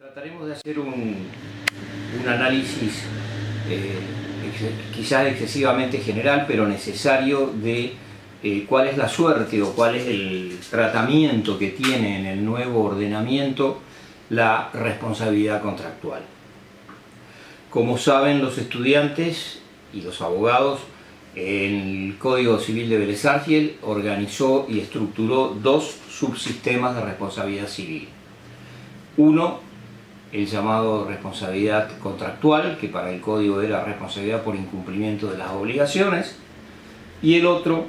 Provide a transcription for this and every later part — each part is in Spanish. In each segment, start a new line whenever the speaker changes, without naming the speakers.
Trataremos de hacer un análisis quizás excesivamente general, pero necesario de cuál es la suerte o cuál es el tratamiento que tiene en el nuevo ordenamiento la responsabilidad contractual. Como saben los estudiantes y los abogados, el Código Civil de Vélez Arfiel organizó y estructuró dos subsistemas de responsabilidad civil. Uno, el llamado responsabilidad contractual, que para el Código era responsabilidad por incumplimiento de las obligaciones, y el otro,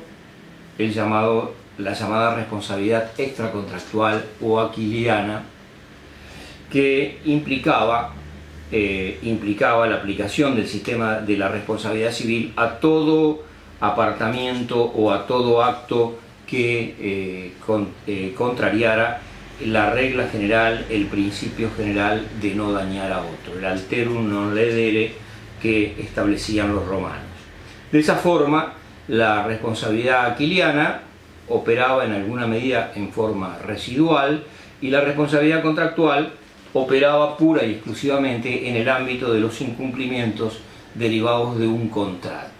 la llamada responsabilidad extracontractual o aquiliana, que implicaba la aplicación del sistema de la responsabilidad civil a todo apartamiento o a todo acto que contrariara la regla general, el principio general de no dañar a otro, el alterum non ledere que establecían los romanos. De esa forma, la responsabilidad aquiliana operaba en alguna medida en forma residual y la responsabilidad contractual operaba pura y exclusivamente en el ámbito de los incumplimientos derivados de un contrato.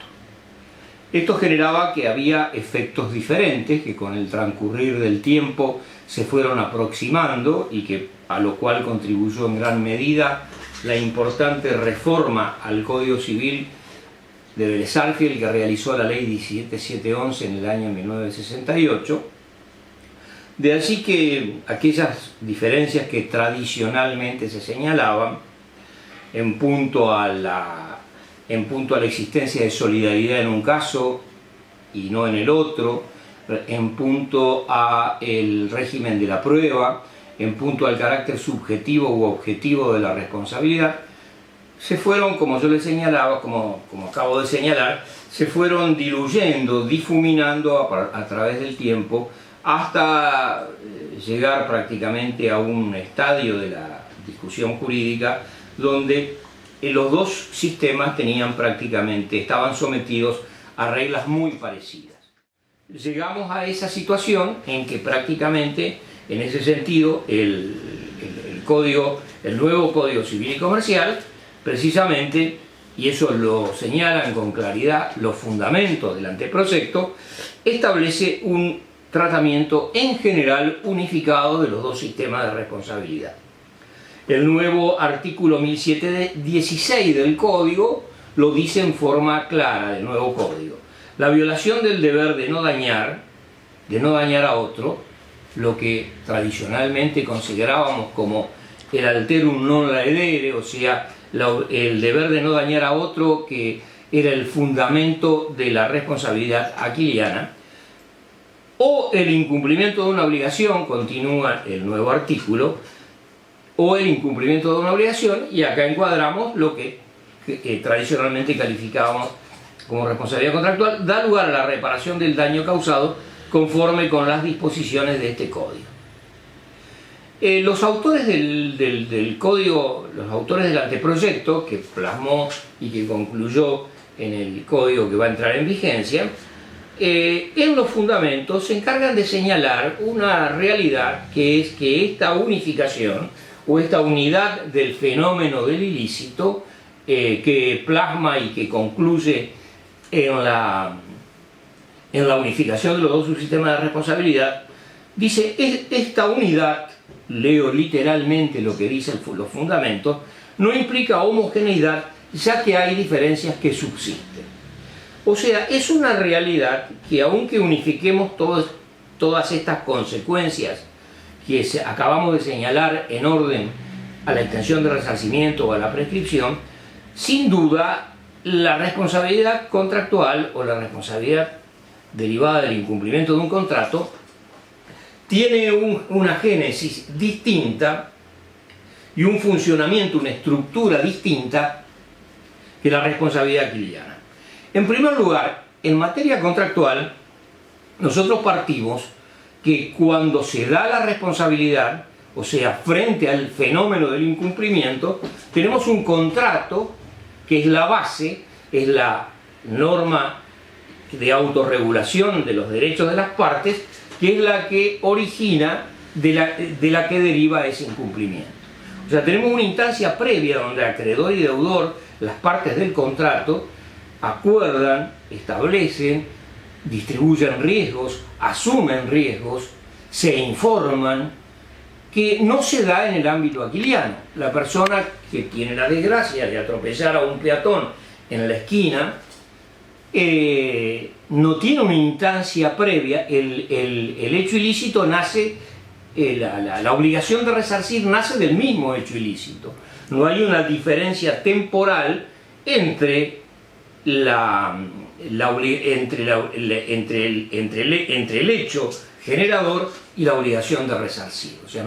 Esto generaba que había efectos diferentes que con el transcurrir del tiempo se fueron aproximando y a lo cual contribuyó en gran medida la importante reforma al Código Civil de Vélez Arfiel que realizó la Ley 17711 en el año 1968. De allí que aquellas diferencias que tradicionalmente se señalaban en punto a la existencia de solidaridad en un caso y no en el otro, en punto al régimen de la prueba, en punto al carácter subjetivo u objetivo de la responsabilidad, se fueron, como yo les señalaba, como acabo de señalar, se fueron diluyendo, difuminando a través del tiempo, hasta llegar prácticamente a un estadio de la discusión jurídica donde los dos sistemas estaban sometidos a reglas muy parecidas. Llegamos a esa situación en que prácticamente, en ese sentido, el nuevo Código Civil y Comercial, precisamente, y eso lo señalan con claridad los fundamentos del anteproyecto, establece un tratamiento en general unificado de los dos sistemas de responsabilidad. El nuevo artículo 1716 del Código lo dice en forma clara del nuevo Código. La violación del deber de no dañar a otro, lo que tradicionalmente considerábamos como el alterum non ledere, o sea, el deber de no dañar a otro, que era el fundamento de la responsabilidad aquiliana, o el incumplimiento de una obligación, continúa el nuevo artículo, o el incumplimiento de una obligación, y acá encuadramos lo que tradicionalmente calificábamos como responsabilidad contractual, da lugar a la reparación del daño causado conforme con las disposiciones de este código. Los autores del código, los autores del anteproyecto que plasmó y que concluyó en el código que va a entrar en vigencia, en los fundamentos se encargan de señalar una realidad, que es que esta unificación o esta unidad del fenómeno del ilícito que plasma y que concluye en la unificación de los dos subsistemas de responsabilidad, dice, esta unidad, leo literalmente lo que dicen los fundamentos, no implica homogeneidad, ya que hay diferencias que subsisten. O sea, es una realidad que aunque unifiquemos todas estas consecuencias que acabamos de señalar en orden a la extensión de resarcimiento o a la prescripción, sin duda la responsabilidad contractual o la responsabilidad derivada del incumplimiento de un contrato tiene una génesis distinta y un funcionamiento, una estructura distinta que la responsabilidad aquiliana. En primer lugar, en materia contractual, nosotros partimos que cuando se da la responsabilidad, o sea, frente al fenómeno del incumplimiento, tenemos un contrato que es la base, es la norma de autorregulación de los derechos de las partes, que es la que origina de la que deriva ese incumplimiento. O sea, tenemos una instancia previa donde acreedor y deudor, las partes del contrato, acuerdan, establecen, distribuyen riesgos, asumen riesgos, se informan, que no se da en el ámbito aquiliano. La persona que tiene la desgracia de atropellar a un peatón en la esquina no tiene una instancia previa. El hecho ilícito nace, la obligación de resarcir nace del mismo hecho ilícito. No hay una diferencia temporal entre entre el hecho generador y la obligación de resarcir. O sea,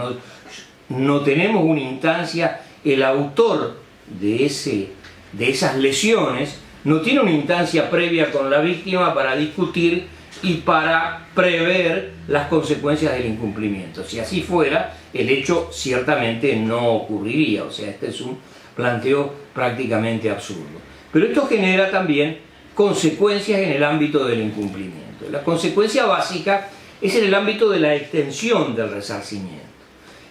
no tenemos una instancia, el autor de esas lesiones no tiene una instancia previa con la víctima para discutir y para prever las consecuencias del incumplimiento. Si así fuera, el hecho ciertamente no ocurriría. O sea, este es un planteo prácticamente absurdo. Pero esto genera también consecuencias en el ámbito del incumplimiento. La consecuencia básica es en el ámbito de la extensión del resarcimiento.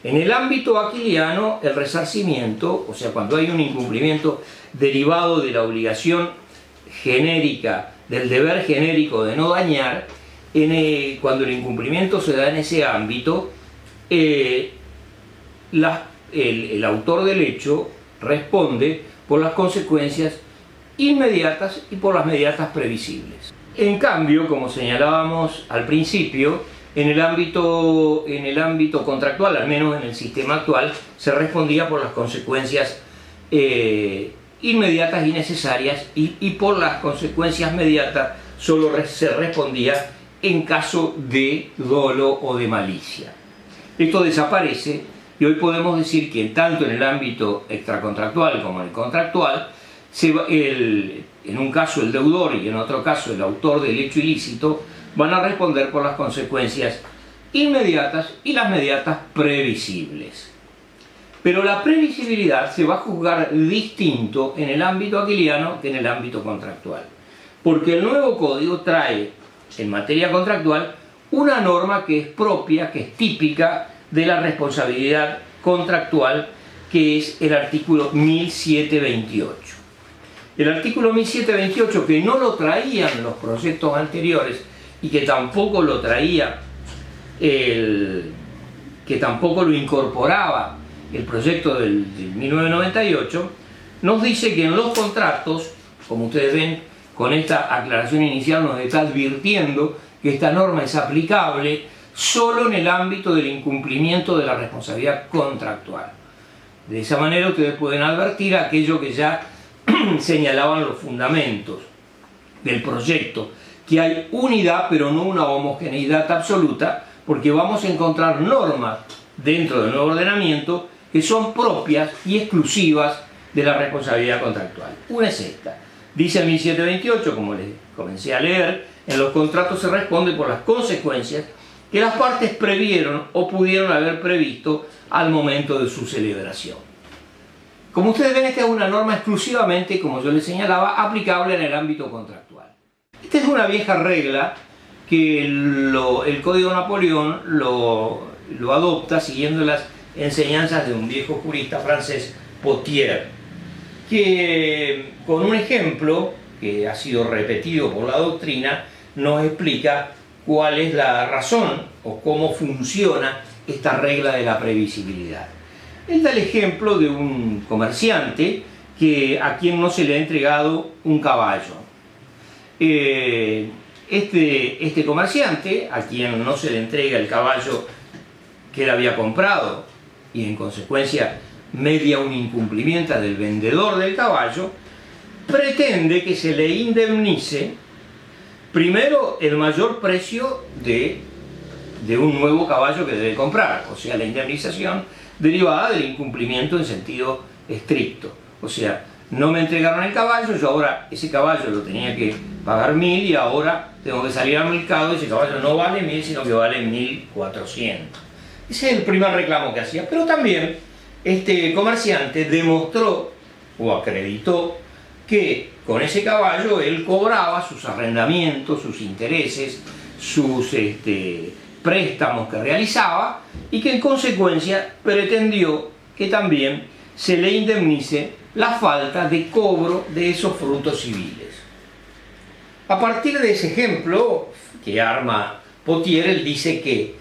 En el ámbito aquiliano, el resarcimiento, o sea, cuando hay un incumplimiento derivado de la obligación genérica, del deber genérico de no dañar, cuando el incumplimiento se da en ese ámbito, el autor del hecho responde por las consecuencias inmediatas y por las mediatas previsibles. En cambio, como señalábamos al principio, en el ámbito contractual, al menos en el sistema actual, se respondía por las consecuencias inmediatas y necesarias, y por las consecuencias mediatas solo se respondía en caso de dolo o de malicia. Esto desaparece y hoy podemos decir que tanto en el ámbito extracontractual como en el contractual, en un caso el deudor y en otro caso el autor del hecho ilícito van a responder por las consecuencias inmediatas y las mediatas previsibles. Pero la previsibilidad se va a juzgar distinto en el ámbito aquiliano que en el ámbito contractual, porque el nuevo código trae en materia contractual una norma que es propia, que es típica de la responsabilidad contractual, que es el artículo 1728. El artículo 1728, que no lo traían los proyectos anteriores y que tampoco lo traía que tampoco lo incorporaba el proyecto del 1998, nos dice que en los contratos, como ustedes ven, con esta aclaración inicial nos está advirtiendo que esta norma es aplicable solo en el ámbito del incumplimiento de la responsabilidad contractual. De esa manera ustedes pueden advertir aquello que ya señalaban los fundamentos del proyecto, que hay unidad pero no una homogeneidad absoluta, porque vamos a encontrar normas dentro del nuevo ordenamiento que son propias y exclusivas de la responsabilidad contractual. Una es esta. Dice el 1728, como les comencé a leer, en los contratos se responde por las consecuencias que las partes previeron o pudieron haber previsto al momento de su celebración. Como ustedes ven, esta es una norma exclusivamente, como yo les señalaba, aplicable en el ámbito contractual. Esta es una vieja regla que el Código Napoleón lo adopta siguiendo las enseñanzas de un viejo jurista francés, Pothier, que con un ejemplo que ha sido repetido por la doctrina nos explica cuál es la razón o cómo funciona esta regla de la previsibilidad. Él da el ejemplo de un comerciante a quien no se le ha entregado un caballo. Este comerciante, a quien no se le entrega el caballo que él había comprado y en consecuencia media un incumplimiento del vendedor del caballo, pretende que se le indemnice primero el mayor precio de un nuevo caballo que debe comprar, o sea, la indemnización derivada del incumplimiento en sentido estricto. O sea, no me entregaron el caballo, yo ahora ese caballo lo tenía que pagar 1000 y ahora tengo que salir al mercado y ese caballo no vale 1000 sino que vale 1400. Ese es el primer reclamo que hacía, pero también este comerciante demostró o acreditó que con ese caballo él cobraba sus arrendamientos, sus intereses, sus préstamos que realizaba y que en consecuencia pretendió que también se le indemnice la falta de cobro de esos frutos civiles. A partir de ese ejemplo que arma Pottier, él dice que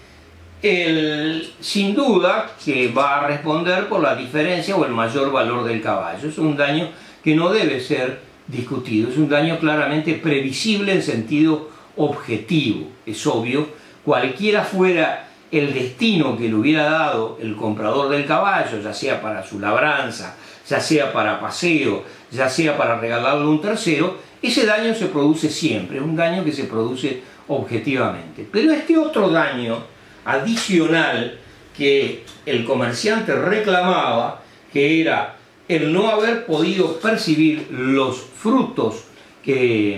él sin duda que va a responder por la diferencia o el mayor valor del caballo. Es un daño que no debe ser discutido, es un daño claramente previsible en sentido objetivo. Es obvio, cualquiera fuera el destino que le hubiera dado el comprador del caballo, ya sea para su labranza, ya sea para paseo, ya sea para regalarlo a un tercero, ese daño se produce siempre, es un daño que se produce objetivamente. Pero este otro daño adicional que el comerciante reclamaba, que era el no haber podido percibir los frutos que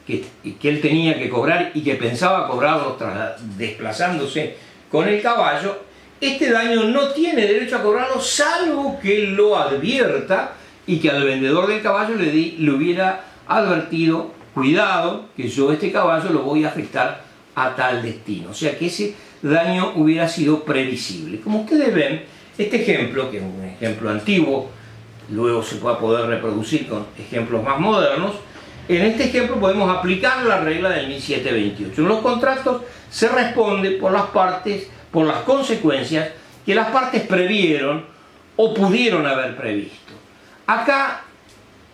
él tenía que cobrar y que pensaba cobrarlos desplazándose con el caballo, este daño no tiene derecho a cobrarlo salvo que él lo advierta y que al vendedor del caballo le hubiera advertido: cuidado, que yo este caballo lo voy a afectar a tal destino. O sea que ese daño hubiera sido previsible. Como ustedes ven, este ejemplo, que es un ejemplo antiguo, luego se va a poder reproducir con ejemplos más modernos. En este ejemplo podemos aplicar la regla del 1728. En los contratos se responde por las partes, por las consecuencias que las partes previeron o pudieron haber previsto. Acá,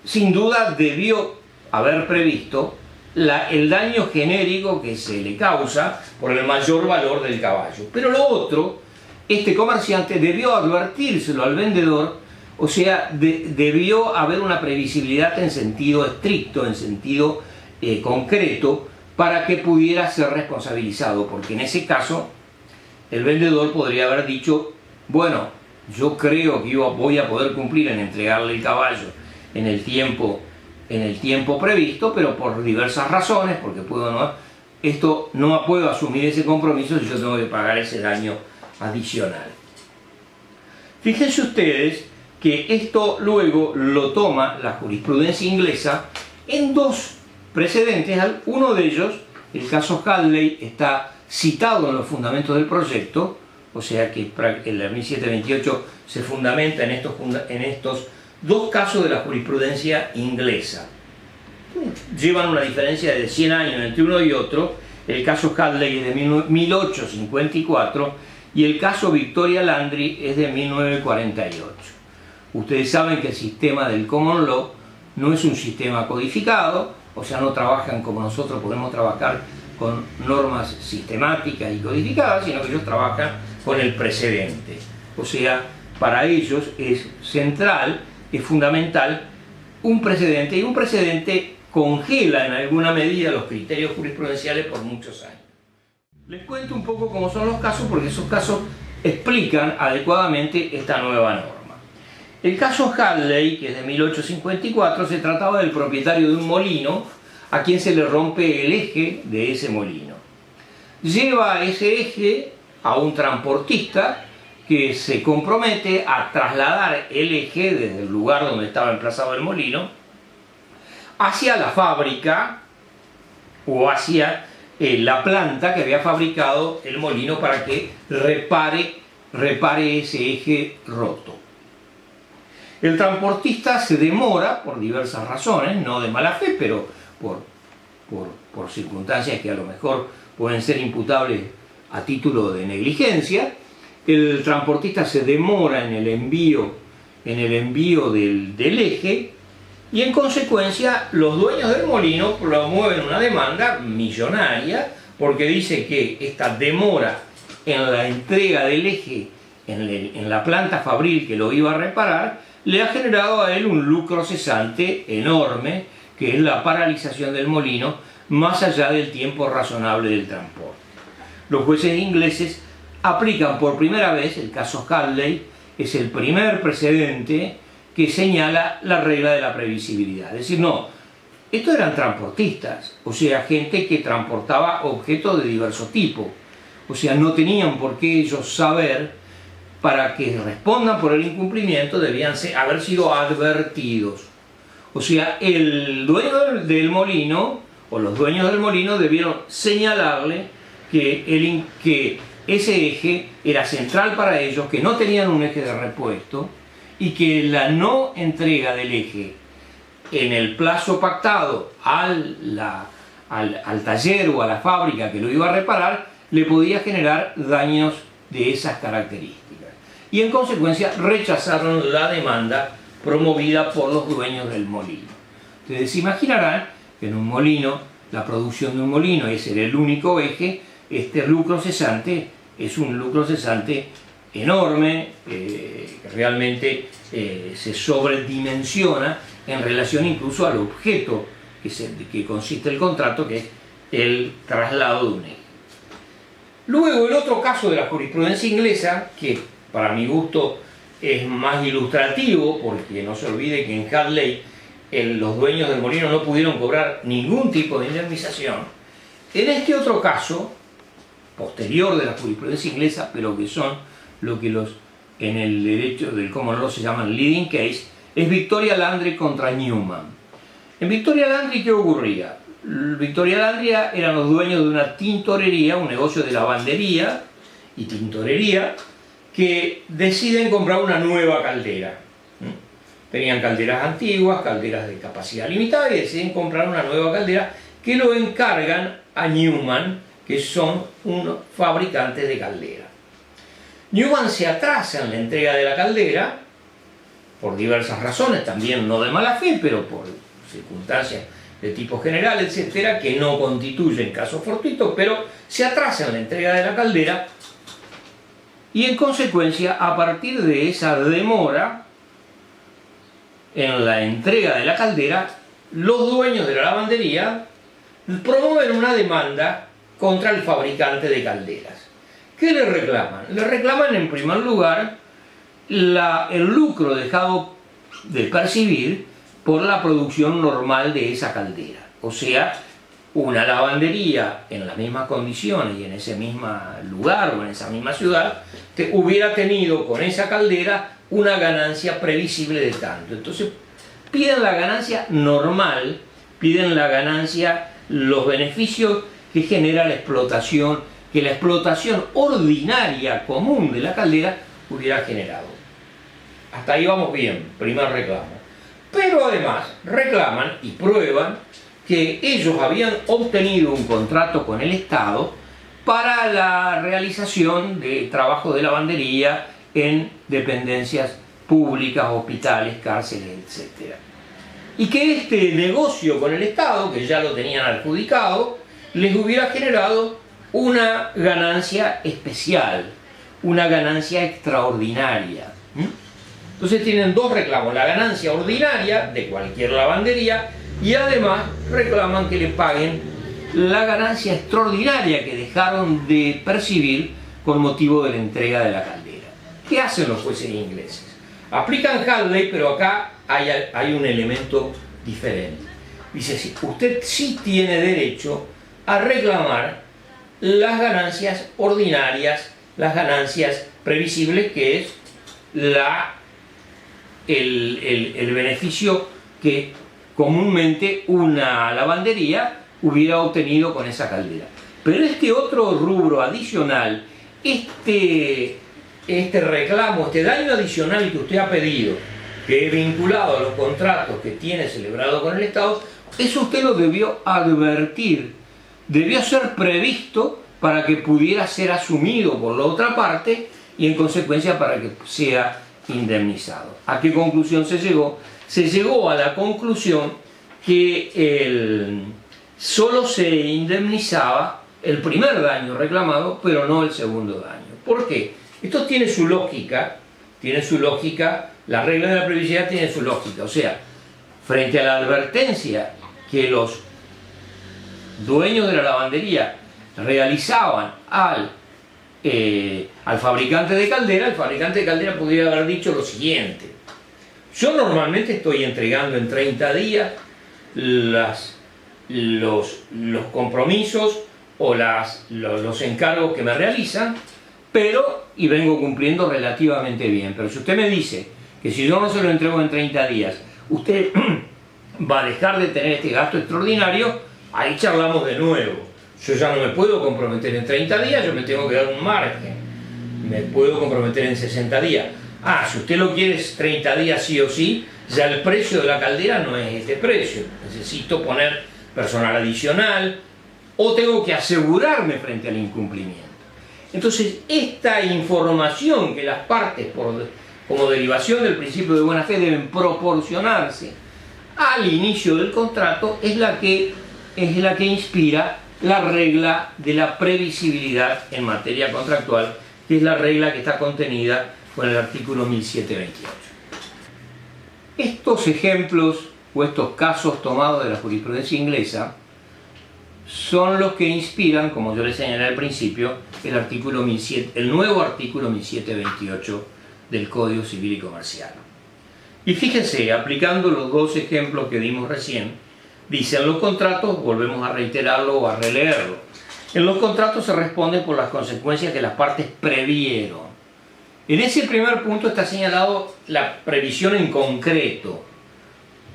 sin duda, debió haber previsto el daño genérico que se le causa por el mayor valor del caballo. Pero lo otro, este comerciante debió advertírselo al vendedor, o sea, debió haber una previsibilidad en sentido estricto, en sentido concreto, para que pudiera ser responsabilizado, porque en ese caso el vendedor podría haber dicho: bueno, yo creo que yo voy a poder cumplir en entregarle el caballo en el tiempo previsto, pero por diversas razones, porque no puedo asumir ese compromiso si yo tengo que pagar ese daño adicional. Fíjense ustedes que esto luego lo toma la jurisprudencia inglesa en dos precedentes. Uno de ellos, el caso Hadley, está citado en los fundamentos del proyecto, o sea que el 1728 se fundamenta en estos dos casos de la jurisprudencia inglesa. Llevan una diferencia de 100 años entre uno y otro. El caso Hadley es de 1854 y el caso Victoria Landry es de 1948. Ustedes saben que el sistema del Common Law no es un sistema codificado, o sea, no trabajan como nosotros podemos trabajar con normas sistemáticas y codificadas, sino que ellos trabajan con el precedente. O sea, para ellos es central, es fundamental un precedente, y un precedente congela en alguna medida los criterios jurisprudenciales por muchos años. Les cuento un poco cómo son los casos, porque esos casos explican adecuadamente esta nueva norma. El caso Hadley, que es de 1854, se trataba del propietario de un molino a quien se le rompe el eje de ese molino. Lleva ese eje a un transportista que se compromete a trasladar el eje desde el lugar donde estaba emplazado el molino hacia la fábrica o hacia la planta que había fabricado el molino para que repare ese eje roto. El transportista se demora por diversas razones, no de mala fe, pero por circunstancias que a lo mejor pueden ser imputables a título de negligencia. El transportista se demora en el envío del eje, y en consecuencia los dueños del molino promueven una demanda millonaria porque dice que esta demora en la entrega del eje en la planta fabril que lo iba a reparar le ha generado a él un lucro cesante enorme, que es la paralización del molino más allá del tiempo razonable del transporte. Los jueces ingleses aplican por primera vez el caso Hadley, es el primer precedente que señala la regla de la previsibilidad. Es decir, no, estos eran transportistas, o sea, gente que transportaba objetos de diverso tipo. O sea, no tenían por qué ellos saber, para que respondan por el incumplimiento debían haber sido advertidos. O sea, el dueño del molino, o los dueños del molino, debieron señalarle que ese eje era central para ellos, que no tenían un eje de repuesto y que la no entrega del eje en el plazo pactado al taller o a la fábrica que lo iba a reparar le podía generar daños de esas características. Y en consecuencia rechazaron la demanda promovida por los dueños del molino. Ustedes se imaginarán que en un molino, la producción de un molino, ese era el único eje, este lucro cesante es un lucro cesante enorme, que realmente se sobredimensiona en relación incluso al objeto que consiste el contrato, que es el traslado de un eje. Luego, el otro caso de la jurisprudencia inglesa, que para mi gusto es más ilustrativo, porque no se olvide que en Hadley los dueños del molino no pudieron cobrar ningún tipo de indemnización. En este otro caso, posterior de la jurisprudencia inglesa, pero que son lo que en el derecho del common law se llaman leading case, es Victoria Landry contra Newman. En Victoria Landry, ¿qué ocurría? Victoria Landry eran los dueños de una tintorería, un negocio de lavandería y tintorería, que deciden comprar una nueva caldera. Tenían calderas antiguas, calderas de capacidad limitada, y deciden comprar una nueva caldera que lo encargan a Newman, que son unos fabricantes de calderas. Newman se atrasa en la entrega de la caldera por diversas razones, también no de mala fe, pero por circunstancias de tipo general, etcétera, que no constituyen casos fortuitos, pero se atrasa en la entrega de la caldera y en consecuencia, a partir de esa demora en la entrega de la caldera, los dueños de la lavandería promueven una demanda contra el fabricante de calderas. ¿Qué le reclaman? Le reclaman en primer lugar el lucro dejado de percibir por la producción normal de esa caldera. O sea, una lavandería en las mismas condiciones y en ese mismo lugar o en esa misma ciudad hubiera tenido con esa caldera una ganancia previsible de tanto. Entonces piden la ganancia normal, piden la ganancia, los beneficios que genera la explotación, que la explotación ordinaria común de la caldera hubiera generado. Hasta ahí vamos bien, primer reclamo. Pero además reclaman y prueban que ellos habían obtenido un contrato con el Estado para la realización de trabajo de lavandería en dependencias públicas, hospitales, cárceles, etc. Y que este negocio con el Estado, que ya lo tenían adjudicado, les hubiera generado una ganancia especial, una ganancia extraordinaria. Entonces tienen dos reclamos: la ganancia ordinaria de cualquier lavandería, y además reclaman que le paguen la ganancia extraordinaria que dejaron de percibir con motivo de la entrega de la caldera. ¿Qué hacen los jueces ingleses? Aplican Hadley, pero acá hay un elemento diferente. Dice, sí, usted sí tiene derecho a reclamar las ganancias ordinarias, las ganancias previsibles, que es el beneficio que comúnmente una lavandería hubiera obtenido con esa caldera. Pero este otro rubro adicional, este reclamo, este daño adicional que usted ha pedido, que es vinculado a los contratos que tiene celebrado con el Estado, eso usted lo debió advertir, debió ser previsto para que pudiera ser asumido por la otra parte y en consecuencia para que sea indemnizado. ¿A qué conclusión se llegó? Se llegó a la conclusión que solo se indemnizaba el primer daño reclamado, pero no el segundo daño. ¿Por qué? Esto tiene su lógica, la regla de la previsibilidad tiene su lógica. O sea, frente a la advertencia que los dueños de la lavandería realizaban al fabricante de caldera, el fabricante de caldera podría haber dicho lo siguiente: yo normalmente estoy entregando en 30 días los compromisos o los encargos que me realizan, y vengo cumpliendo relativamente bien. Pero si usted me dice que si yo no se lo entrego en 30 días, usted va a dejar de tener este gasto extraordinario, ahí charlamos de nuevo. Yo ya no me puedo comprometer en 30 días, yo me tengo que dar un margen. Me puedo comprometer en 60 días. Si usted lo quiere 30 días sí o sí, ya el precio de la caldera no es este precio. Necesito poner personal adicional o tengo que asegurarme frente al incumplimiento. Entonces, esta información que las partes, como derivación del principio de buena fe, deben proporcionarse al inicio del contrato, es la que inspira la regla de la previsibilidad en materia contractual, que es la regla que está contenida con el artículo 1728. Estos ejemplos o estos casos tomados de la jurisprudencia inglesa son los que inspiran, como yo les señalé al principio, el nuevo artículo 1728 del Código Civil y Comercial. Y fíjense, aplicando los dos ejemplos que dimos recién, dicen los contratos, volvemos a reiterarlo o a releerlo, en los contratos se responde por las consecuencias que las partes previeron. En ese primer punto está señalado la previsión en concreto,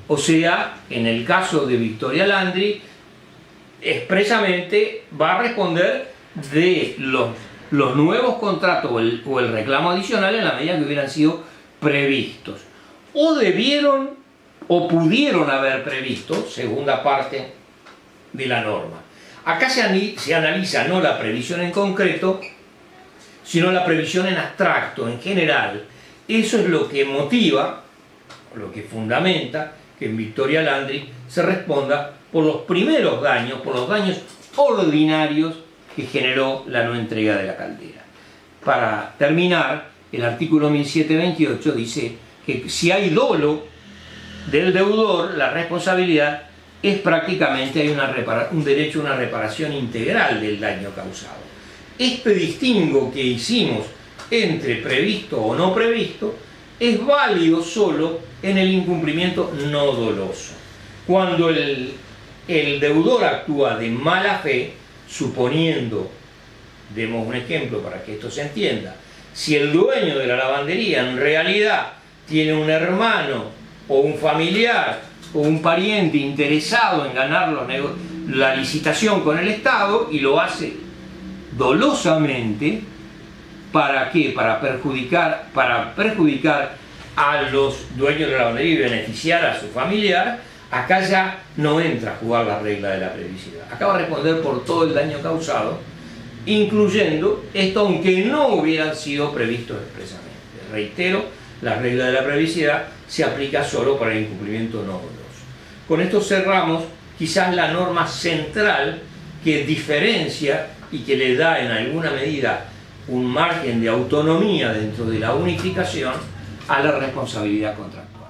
o sea, en el caso de Victoria Landry, expresamente va a responder de los nuevos contratos o el reclamo adicional en la medida que hubieran sido previstos. O debieron o pudieron haber previsto, segunda parte de la norma. Acá se analiza no la previsión en concreto, sino la previsión en abstracto, en general. Eso es lo que motiva, lo que fundamenta que en Victoria Landry se responda por los primeros daños, por los daños ordinarios que generó la no entrega de la caldera. Para terminar, el artículo 1728 dice que si hay dolo del deudor, la responsabilidad es prácticamente un derecho a una reparación integral del daño causado. Este distingo que hicimos entre previsto o no previsto es válido solo en el incumplimiento no doloso. Cuando el deudor actúa de mala fe, suponiendo, demos un ejemplo para que esto se entienda, si el dueño de la lavandería en realidad tiene un hermano o un familiar o un pariente interesado en ganar la licitación con el Estado y lo hace dolosamente, ¿para qué? Para perjudicar a los dueños de la lavandería y beneficiar a su familiar. Acá ya no entra a jugar la regla de la previsibilidad. Acá va a responder por todo el daño causado, incluyendo esto aunque no hubieran sido previstos expresamente. Reitero, la regla de la previsibilidad se aplica solo para el incumplimiento no doloso. Con esto cerramos quizás la norma central que diferencia y que le da en alguna medida un margen de autonomía dentro de la unificación a la responsabilidad contractual.